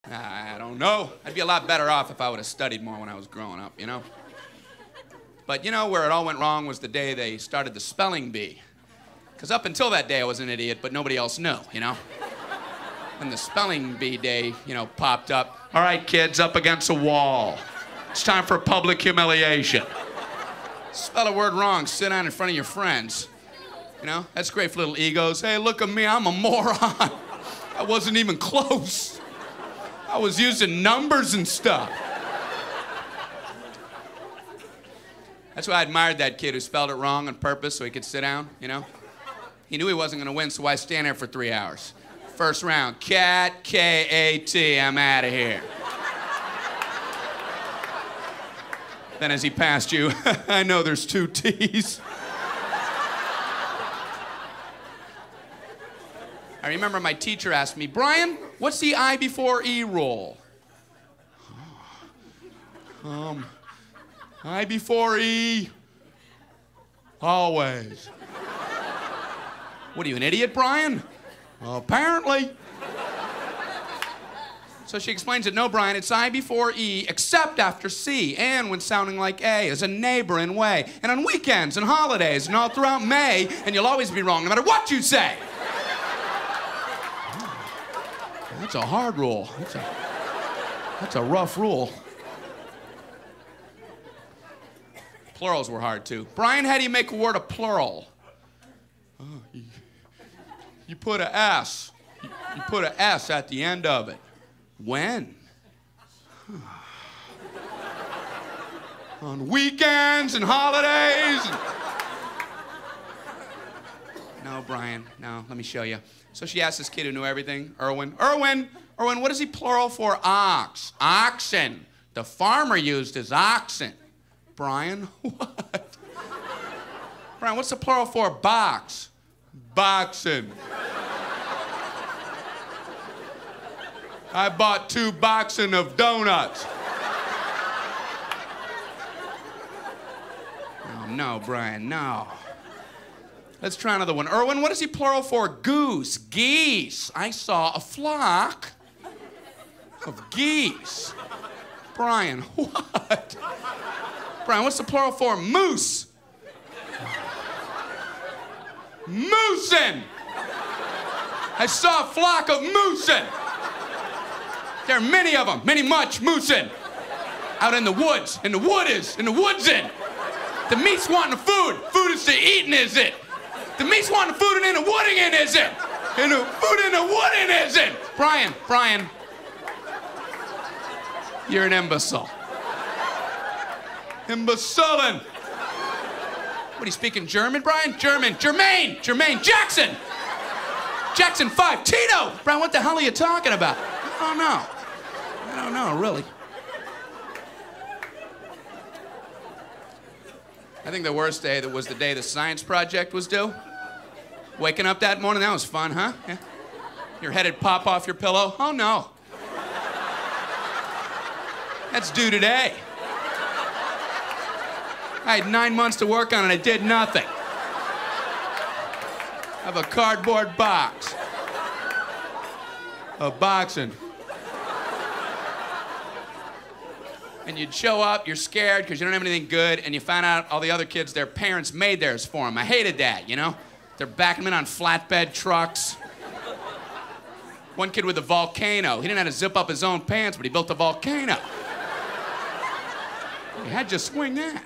I don't know. I'd be a lot better off if I would have studied more when I was growing up, you know? But you know where it all went wrong was the day they started the spelling bee. Because up until that day, I was an idiot, but nobody else knew, you know? When the spelling bee day, you know, popped up, all right, kids, up against a wall. It's time for public humiliation. Spell a word wrong, sit down in front of your friends. You know, that's great for little egos. Hey, look at me, I'm a moron. I wasn't even close. I was using numbers and stuff. That's why I admired that kid who spelled it wrong on purpose so he could sit down, you know? He knew he wasn't gonna win, so why stand there for 3 hours? First round, cat, K-A-T, I'm out of here. Then as he passed you, I know there's 2 T's. I remember my teacher asked me, Brian, what's the I before E rule? I before E, always. What are you, an idiot, Brian? Well, apparently. So she explains it, no, Brian, it's I before E, except after C, and when sounding like A, as a neighbor in way, and on weekends and holidays, and all throughout May, and you'll always be wrong no matter what you say. That's a hard rule. That's a rough rule. Plurals were hard, too. Brian, how do you make a word a plural? You put a S. You put a S at the end of it. When? On weekends and holidays. No, Brian, no, let me show you. So she asked this kid who knew everything, Erwin, what is he plural for ox? Oxen. The farmer used his oxen. Brian, what? Brian, what's the plural for box? Boxen. I bought 2 boxen of donuts. No, Brian, no. Let's try another one. Erwin, what is he plural for? Goose. Geese. I saw a flock of geese. Brian, what? Brian, what's the plural for? Moose. Moosin. I saw a flock of moosin. There are many of them, much moosin. Out in the woods, in the woodsin. The meat's wanting the food. Food is to eating, is it? The meat's wanting the food and in the wooding in, is it? And the food in the wooding is it? Brian. You're an imbecile. Imbecilin'. What, are you speaking German, Brian? German. Jermaine. Jackson. Jackson 5. Tito. Brian, what the hell are you talking about? I don't know, really. I think the worst day was the day the science project was due. Waking up that morning, that was fun, huh? Yeah. Your head'd pop off your pillow. Oh, no. That's due today. I had 9 months to work on it, I did nothing. I have a cardboard box. Of boxing. And you'd show up, you're scared because you don't have anything good, and you find out all the other kids, their parents made theirs for them. I hated that, you know? They're backing them in on flatbed trucks. One kid with a volcano. He didn't have to zip up his own pants, but he built a volcano. You had to swing that.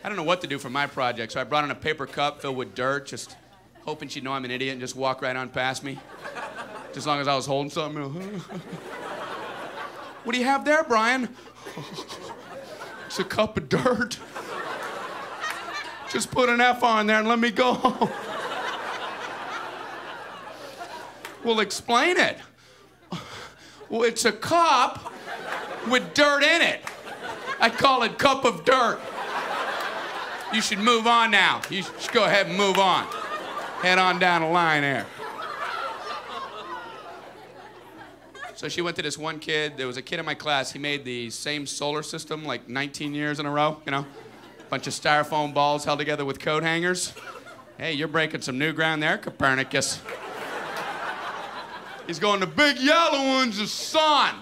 I don't know what to do for my project, so I brought in a paper cup filled with dirt, just hoping she'd know I'm an idiot and just walk right on past me. Just as long as I was holding something. You know. What do you have there, Brian? It's a cup of dirt. Just put an F on there and let me go. Well, explain it. Well, it's a cup with dirt in it. I call it cup of dirt. You should move on now. You should go ahead and move on. Head on down the line there. So she went to this one kid. There was a kid in my class. He made the same solar system like 19 years in a row, you know? Bunch of styrofoam balls held together with coat hangers. Hey, you're breaking some new ground there, Copernicus. He's going, the big yellow one's the sun.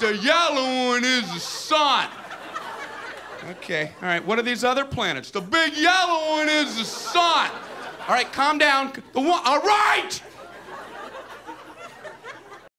The yellow one is the sun. Okay, all right, what are these other planets? The big yellow one is the sun. All right, calm down. All right!